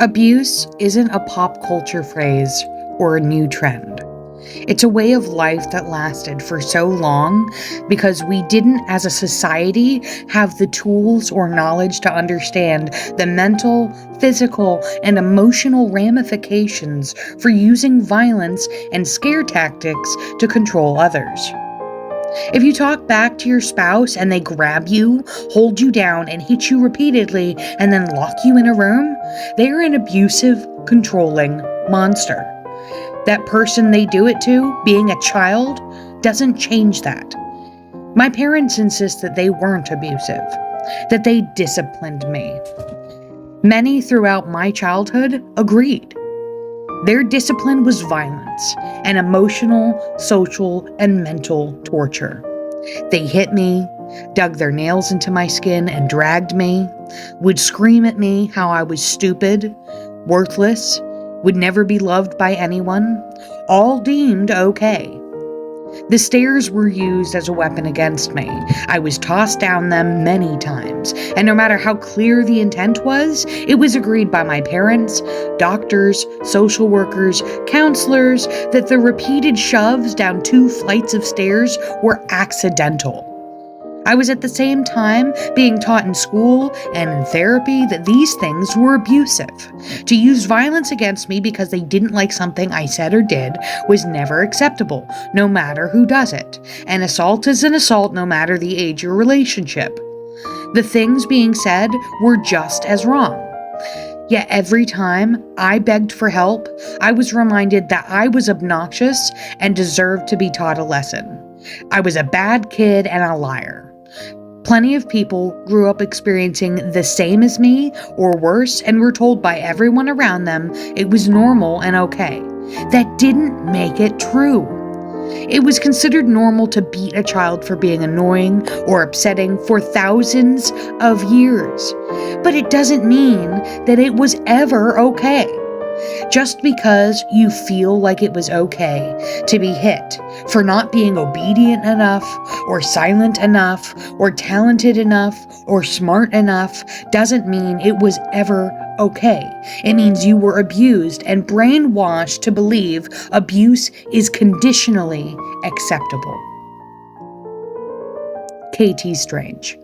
Abuse isn't a pop culture phrase or a new trend. It's a way of life that lasted for so long because we didn't, as a society, have the tools or knowledge to understand the mental, physical, and emotional ramifications for using violence and scare tactics to control others. If you talk back to your spouse and they grab you, hold you down, and hit you repeatedly and then lock you in a room, they are an abusive, controlling monster. That person they do it to, being a child, doesn't change that. My parents insist that they weren't abusive, that they disciplined me. Many throughout my childhood agreed. Their discipline was violence and emotional, social, and mental torture. They hit me, dug their nails into my skin and dragged me, would scream at me how I was stupid, worthless, would never be loved by anyone, all deemed okay. The stairs were used as a weapon against me. I was tossed down them many times, and no matter how clear the intent was, it was agreed by my parents, doctors, social workers, counselors that the repeated shoves down 2 flights of stairs were accidental. I was at the same time being taught in school and in therapy that these things were abusive. To use violence against me because they didn't like something I said or did was never acceptable, no matter who does it. An assault is an assault no matter the age or relationship. The things being said were just as wrong. Yet every time I begged for help, I was reminded that I was obnoxious and deserved to be taught a lesson. I was a bad kid and a liar. Plenty of people grew up experiencing the same as me or worse and were told by everyone around them it was normal and okay. That didn't make it true. It was considered normal to beat a child for being annoying or upsetting for thousands of years. But it doesn't mean that it was ever okay. Just because you feel like it was okay to be hit for not being obedient enough, or silent enough, or talented enough, or smart enough, doesn't mean it was ever okay. It means you were abused and brainwashed to believe abuse is conditionally acceptable. KT Strange.